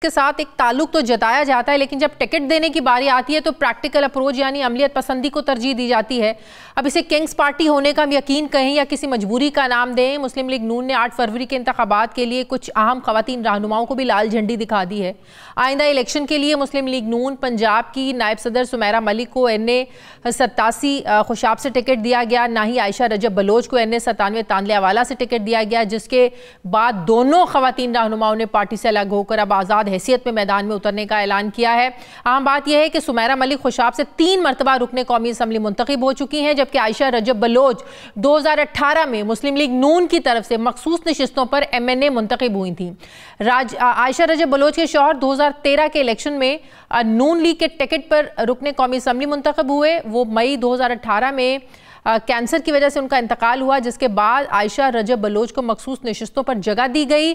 के साथ एक ताल्लुक तो जताया जाता है, लेकिन जब टिकट देने की बारी आती है तो प्रैक्टिकल अप्रोच यानी अमलियत पसंदी को तरजीह दी जाती है। अब इसे किंग्स पार्टी होने का हम यकीन कहें या किसी मजबूरी का नाम दें, मुस्लिम लीग नून ने 8 फरवरी के इंतखाबात के लिए कुछ अहम खवातीन रहनुमाओं को भी लाल झंडी दिखा दी है। आइंदा इलेक्शन के लिए मुस्लिम लीग नून पंजाब की नायब सदर सुमेरा मलिक को NA 87 खुशाब से टिकट दिया गया, ना ही आयशा रजब बलोच को NA 97 तांदलियावाला से टिकट दिया गया, जिसके बाद दोनों खवातीन रहनुमाओं ने पार्टी से अलग होकर अब आज़ाद हैसियत में मैदान में उतरने का ऐलान किया है। अहम बात यह है कि सुमेरा मलिक खुशाब से 3 मरतबा रुकने कौमी असम्बली मुंतखब हो चुकी हैं, जबकि आयशा रजब बलोच 2018 में मुस्लिम लीग नून की तरफ से मखसूस नशिस्तों पर MNA मुंतखब हुई थी। आयशा रजब बलोच के शौहर 2013 के इलेक्शन में नून लीग के टिकट पर रुकने कौमी असम्बली मुंतखब हुए। वो मई 2018 में कैंसर की वजह से उनका इंतकाल हुआ, जिसके बाद आयशा रजब बलोच को मखसूस नशिस्तों पर जगह दी गई।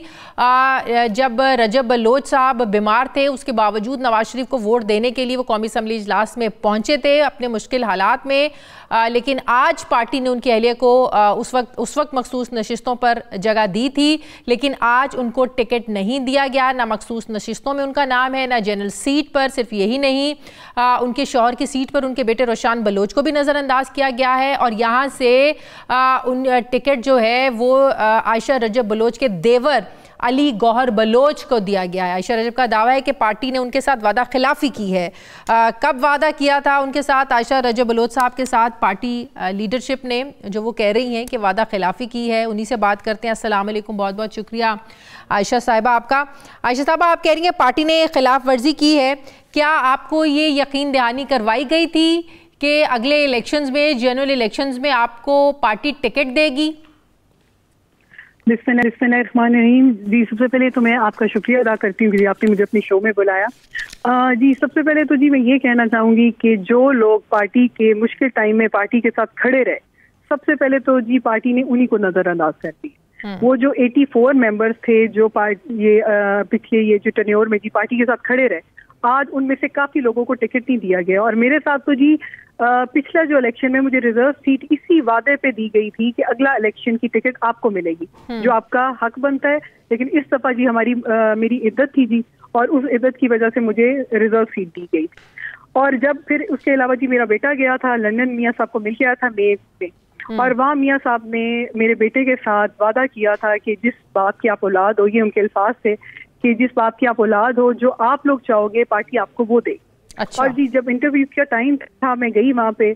जब रजब बलोच साहब बीमार थे, उसके बावजूद नवाज शरीफ को वोट देने के लिए वो कौमी असम्बली इजलास में पहुंचे थे अपने मुश्किल हालात में, लेकिन आज पार्टी ने उनकी अहलिया को उस वक्त मखसूस नशिस्तों पर जगह दी थी, लेकिन आज उनको टिकट नहीं दिया गया। ना मखसूस नशिस्तों में उनका नाम है, ना जनरल सीट पर। सिर्फ यही नहीं, उनके शौहर की सीट पर उनके बेटे रोशान बलोच को भी नज़रअंदाज किया गया है और यहाँ से उन टिकट जो है वो आयशा रजब बलोच के देवर अली गौहर बलोच को दिया गया है। आयशा रजब का दावा है कि पार्टी ने उनके साथ वादा खिलाफी की है। कब वादा किया था उनके साथ आयशा रजब बलोच साहब के साथ पार्टी लीडरशिप ने, जो वो कह रही हैं कि वादा खिलाफी की है, उन्हीं से बात करते हैं। अस्सलाम वालेकुम, बहुत बहुत शुक्रिया आयशा साहिबा आपका। आयशा साहिबा, आप कह रही हैं पार्टी ने खिलाफ वर्जी की है, क्या आपको ये यकीन दहानी करवाई गई थी कि अगले इलेक्शंस में, जनरल इलेक्शंस में आपको पार्टी टिकट देगी? बिस्मिल्लाहिर्रहमानिर्रहीम। जी, सबसे पहले तो मैं आपका शुक्रिया अदा करती हूँ कि आपने मुझे अपने शो में बुलाया। जी, सबसे पहले तो जी मैं ये कहना चाहूँगी कि जो लोग पार्टी के मुश्किल टाइम में पार्टी के साथ खड़े रहे, सबसे पहले तो जी पार्टी ने उन्हीं को नज़रअंदाज कर दी। वो जो 84 मेंबर्स थे जो पिछले ये जो टेन्योर में जी पार्टी के साथ खड़े रहे, आज उनमें से काफी लोगों को टिकट नहीं दिया गया। और मेरे साथ तो जी पिछला जो इलेक्शन में मुझे रिजर्व सीट इसी वादे पे दी गई थी कि अगला इलेक्शन की टिकट आपको मिलेगी, जो आपका हक बनता है। लेकिन इस दफा जी मेरी इद्दत थी जी, और उस इद्दत की वजह से मुझे रिजर्व सीट दी गई थी। और जब फिर उसके अलावा जी मेरा बेटा गया था लंदन, मियाँ साहब को मिल के आया था मे में, और वहाँ मियाँ साहब ने मेरे बेटे के साथ वादा किया था कि जिस बाप की आप औलाद हो, ये उनके अल्फाज थे कि जिस बाप की आप औलाद हो, जो आप लोग चाहोगे पार्टी आपको वो दे। अच्छा। और जी जब इंटरव्यू का टाइम था, मैं गई वहाँ पे,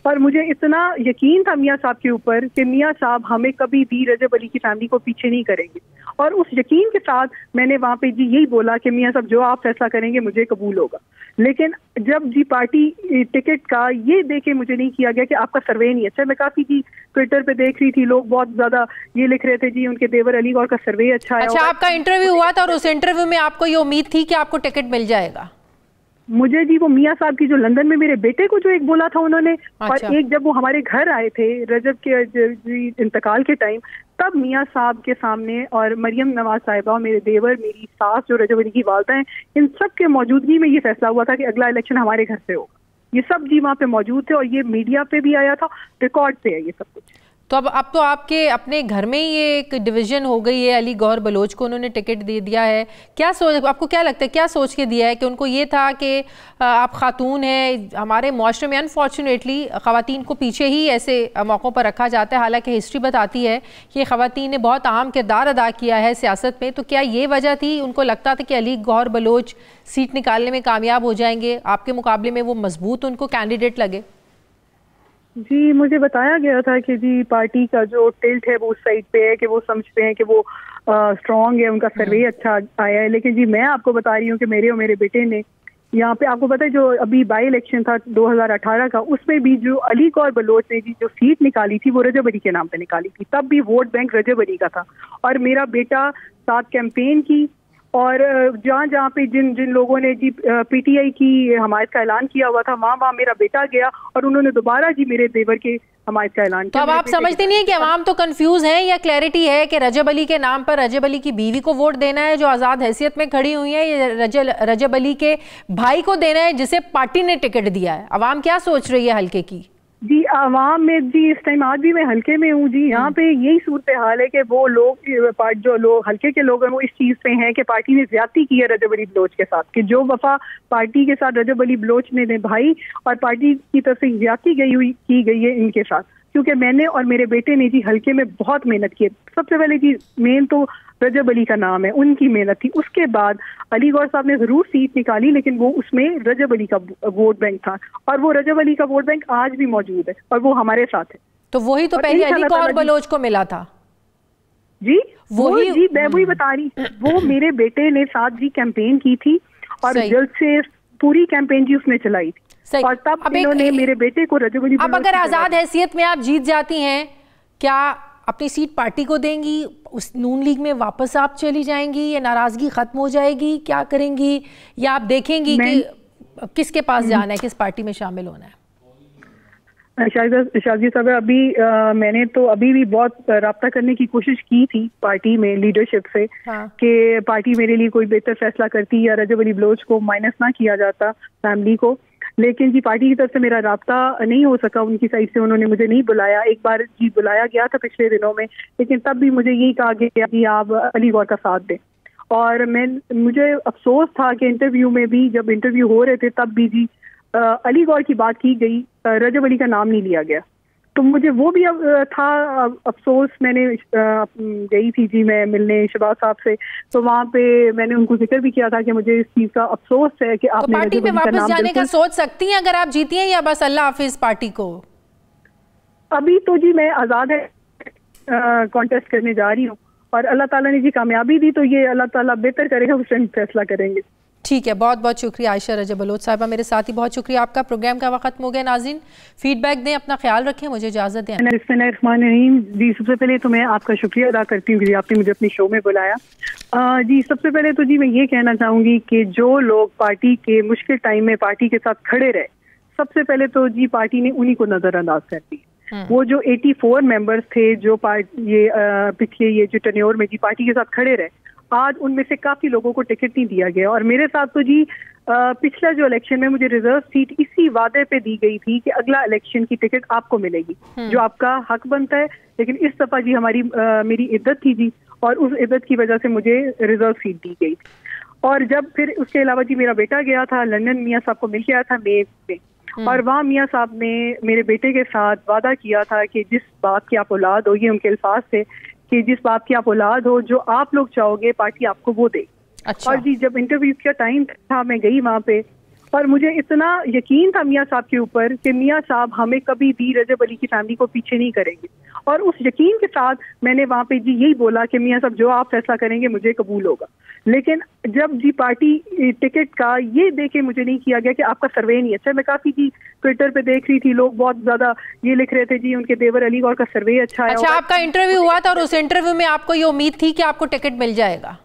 और मुझे इतना यकीन था मियाँ साहब के ऊपर कि मियाँ साहब हमें कभी भी रजब अली की फैमिली को पीछे नहीं करेंगे। और उस यकीन के साथ मैंने वहाँ पे जी यही बोला कि मियाँ साहब जो आप फैसला करेंगे मुझे कबूल होगा। लेकिन जब जी पार्टी टिकट का ये देके मुझे नहीं किया गया कि आपका सर्वे नहीं अच्छा। मैं काफी जी ट्विटर पे देख रही थी, लोग बहुत ज्यादा ये लिख रहे थे जी उनके देवर अली गौर का सर्वे अच्छा है। अच्छा, आपका इंटरव्यू हुआ था और उस इंटरव्यू में आपको ये उम्मीद थी कि आपको टिकट मिल जाएगा? मुझे जी वो मियाँ साहब की जो लंदन में मेरे बेटे को जो एक बोला था उन्होंने, अच्छा। और एक जब वो हमारे घर आए थे रजब के इंतकाल के टाइम, तब मियाँ साहब के सामने और मरियम नवाज साहिबा, मेरे देवर, मेरी सास जो रजब अली की वालदा हैं, इन सब के मौजूदगी में ये फैसला हुआ था कि अगला इलेक्शन हमारे घर से होगा। ये सब जी वहाँ पे मौजूद थे और ये मीडिया पे भी आया था, रिकॉर्ड पे है ये सब कुछ। तो अब तो आपके अपने घर में ही ये एक डिवीजन हो गई है, अली गौहर बलोच को उन्होंने टिकट दे दिया है। क्या सोच, आपको क्या लगता है क्या सोच के दिया है कि उनको ये था कि आप खातून हैं? हमारे मुआशरे में अनफॉर्चुनेटली ख़वातीन को पीछे ही ऐसे मौक़ों पर रखा जाता है, हालांकि हिस्ट्री बताती है कि ख़वातीन ने बहुत अहम किरदार अदा किया है सियासत में। तो क्या ये वजह थी, उनको लगता था कि अली गौहर बलोच सीट निकालने में कामयाब हो जाएंगे, आपके मुकाबले में वो मजबूत उनको कैंडिडेट लगे? जी मुझे बताया गया था कि जी पार्टी का जो टिल्ट है वो उस साइड पे है, कि वो समझते हैं कि वो स्ट्रॉन्ग है, उनका सर्वे अच्छा आया है। लेकिन जी मैं आपको बता रही हूँ कि मेरे और मेरे बेटे ने यहाँ पे, आपको पता है जो अभी बाई इलेक्शन था 2018 का, उसमें भी जो अली गौहर बलोच ने जी जो सीट निकाली थी वो रजब अली के नाम पे निकाली थी। तब भी वोट बैंक रजब अली का था और मेरा बेटा साथ कैंपेन की, और जहाँ जहाँ पे जिन जिन लोगों ने जी पीटीआई की हमायत का ऐलान किया हुआ था, वहाँ वहाँ मेरा बेटा गया और उन्होंने दोबारा जी मेरे देवर के हमायत का ऐलान किया। तो अब आप समझते नहीं है कि अवाम तो कंफ्यूज है, या क्लैरिटी है कि रजब अली के नाम पर रजब अली की बीवी को वोट देना है जो आज़ाद हैसियत में खड़ी हुई है, या रजब अली के भाई को देना है जिसे पार्टी ने टिकट दिया है? अवाम क्या सोच रही है हल्के की? जी आवाम में जी इस टाइम आज भी मैं हल्के में हूँ जी। यहाँ पे यही सूरत हाल है कि वो लोग जो लोग हल्के के लोग हैं वो इस चीज़ पे हैं कि पार्टी ने ज्यादती की है रजब अली बलोच के साथ, कि जो वफा पार्टी के साथ रजब अली बलोच ने निभाई और पार्टी की तरफ से ज्यादती की गई है इनके साथ, क्योंकि मैंने और मेरे बेटे ने जी हल्के में बहुत मेहनत की है। सबसे पहले जी मेन तो रजब अली का नाम है, उनकी मेहनत थी। उसके बाद अली गौर साहब ने जरूर सीट निकाली, लेकिन वो उसमें रजब अली का वोट बैंक था और वो रजब अली का वोट बैंक आज भी मौजूद है और वो हमारे साथ है। तो वही तो पहले अली गौर बलोच को मिला था जी, वही जी मैं वही बता रही। वो मेरे बेटे ने साथ जी कैंपेन की थी और जल्द से पूरी कैंपेन जी उसने चलाई थी और तब इन्होंने मेरे बेटे को रजब अली। अब अगर आजाद हैसियत में आप जीत जाती हैं, क्या अपनी सीट पार्टी को देंगी, उस नून लीग में वापस आप चली जाएंगी या नाराजगी खत्म हो जाएगी, क्या करेंगी, या आप देखेंगी कि किसके पास जाना है, किस पार्टी में शामिल होना है? शाजी साहब अभी मैंने तो अभी भी बहुत राब्ता करने की कोशिश की थी पार्टी में लीडरशिप से, कि पार्टी मेरे लिए कोई बेहतर फैसला करती या रजब अली बलोच को माइनस ना किया जाता फैमिली को, लेकिन जी पार्टी की तरफ से मेरा राब्ता नहीं हो सका। उनकी साइड से उन्होंने मुझे नहीं बुलाया। एक बार जी बुलाया गया था पिछले दिनों में, लेकिन तब भी मुझे यही कहा गया कि आप अली गौर का साथ दें। और मुझे अफसोस था कि इंटरव्यू में भी जब इंटरव्यू हो रहे थे तब भी जी अली गौर की बात की गई, रजब अली का नाम नहीं लिया गया। तो मुझे वो भी था अफसोस। मैंने गई थी जी मैं मिलने शहबाज साहब से, तो वहाँ पे मैंने उनको जिक्र भी किया था कि मुझे इस चीज़ का अफसोस है कि आपने पार्टी में वापस जाने का सोच सकती हैं अगर आप जीती हैं, या बस अल्लाह हाफिज पार्टी को? अभी तो जी मैं आज़ाद है कॉन्टेस्ट करने जा रही हूँ और अल्लाह ताला ने जी कामयाबी दी तो ये अल्लाह ताला बेहतर करेगा, उस टाइम फैसला करेंगे। ठीक है, बहुत बहुत शुक्रिया आयशा रजब बलोच साहिबा, मेरे साथ ही बहुत शुक्रिया आपका। प्रोग्राम का वक्त खत्म हो गया। नाज़रीन फीडबैक दें, अपना ख्याल रखें, मुझे इजाज़त दें। जी सबसे पहले तो मैं आपका शुक्रिया अदा करती हूँ कि आपने मुझे अपनी शो में बुलाया। जी सबसे पहले तो जी मैं ये कहना चाहूँगी कि जो लोग पार्टी के मुश्किल टाइम में पार्टी के साथ खड़े रहे, सबसे पहले तो जी पार्टी ने उन्हीं को नज़रअंदाज कर दी। वो जो 84 मेंबर्स थे जो पिछले ये जो टेन्योर में जी पार्टी के साथ खड़े रहे, आज उनमें से काफी लोगों को टिकट नहीं दिया गया। और मेरे साथ तो जी पिछला जो इलेक्शन में मुझे रिजर्व सीट इसी वादे पे दी गई थी कि अगला इलेक्शन की टिकट आपको मिलेगी, जो आपका हक बनता है। लेकिन इस दफा जी मेरी इद्दत थी जी, और उस इद्दत की वजह से मुझे रिजर्व सीट दी गई थी। और जब फिर उसके अलावा जी मेरा बेटा गया था लंदन, मियाँ साहब को मिल के आया था मे में, और वहाँ मियाँ साहब ने मेरे बेटे के साथ वादा किया था कि जिस बाप की आप औलाद हो, ये उनके अल्फाज थे कि जिस बाप की आप औलाद हो, जो आप लोग चाहोगे पार्टी आपको वो दे। अच्छा। और जी जब इंटरव्यू का टाइम था मैं गई वहाँ पे, और मुझे इतना यकीन था मियाँ साहब के ऊपर कि मियाँ साहब हमें कभी भी रजब अली की फैमिली को पीछे नहीं करेंगे। और उस यकीन के साथ मैंने वहाँ पे जी यही बोला कि मियाँ साहब जो आप फैसला करेंगे मुझे कबूल होगा। लेकिन जब जी पार्टी टिकट का ये देके मुझे नहीं किया गया कि आपका सर्वे नहीं अच्छा। मैं काफी जी ट्विटर पे देख रही थी, लोग बहुत ज्यादा ये लिख रहे थे जी उनके देवर अली गौर का सर्वे अच्छा है। अच्छा, आपका इंटरव्यू हुआ था और उस इंटरव्यू में आपको ये उम्मीद थी कि आपको टिकट मिल जाएगा?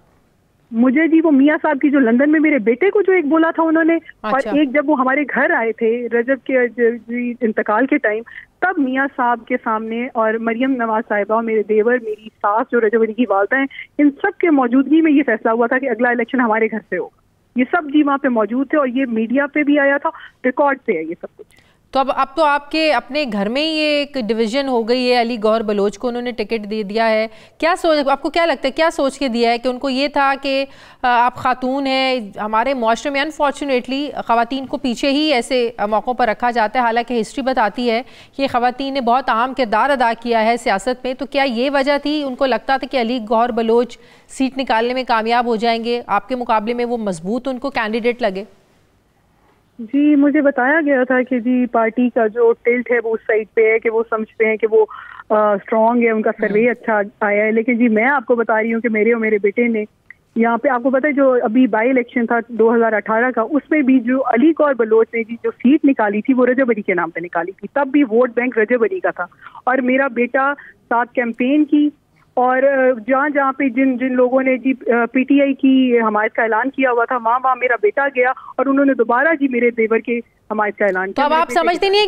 मुझे जी वो मियाँ साहब की जो लंदन में मेरे बेटे को जो एक बोला था उन्होंने, अच्छा। और एक जब वो हमारे घर आए थे रजब के इंतकाल के टाइम, तब मियाँ साहब के सामने और मरियम नवाज साहिबा, मेरे देवर, मेरी सास जो रजब अली की वालदा हैं, इन सब के मौजूदगी में ये फैसला हुआ था कि अगला इलेक्शन हमारे घर से होगा। ये सब जी वहाँ पे मौजूद थे और ये मीडिया पे भी आया था, रिकॉर्ड पे है ये सब कुछ। तो अब तो आपके अपने घर में ही ये एक डिवीजन हो गई है, अली गौर बलोच को उन्होंने टिकट दे दिया है। क्या सोच, आपको क्या लगता है क्या सोच के दिया है? कि उनको ये था कि आप खातून हैं, हमारे मुआशरे में अनफॉर्चुनेटली ख़वातीन को पीछे ही ऐसे मौक़ों पर रखा जाता है, हालांकि हिस्ट्री बताती है कि ख़वातीन ने बहुत अहम किरदार अदा किया है सियासत में। तो क्या ये वजह थी, उनको लगता था कि अली गौर बलोच सीट निकालने में कामयाब हो जाएंगे, आपके मुकाबले में वो मजबूत उनको कैंडिडेट लगे? जी मुझे बताया गया था कि जी पार्टी का जो टिल्ट है वो उस साइड पे है, कि वो समझते हैं कि वो स्ट्रांग है, उनका सर्वे अच्छा आया है। लेकिन जी मैं आपको बता रही हूँ कि मेरे और मेरे बेटे ने यहाँ पे, आपको पता है जो अभी बाई इलेक्शन था 2018 का, उसमें भी जो अली गौर बलोच ने जी जो सीट निकाली थी वो रजब अली के नाम पे निकाली थी। तब भी वोट बैंक रजब अली का था और मेरा बेटा साथ कैंपेन की, और जहाँ जहाँ पे जिन जिन लोगों ने जी पीटीआई की हमायत का ऐलान किया हुआ था, वहाँ वहाँ मेरा बेटा गया और उन्होंने दोबारा जी मेरे देवर के हमायत का ऐलान किया। तो अब आप समझते नहीं है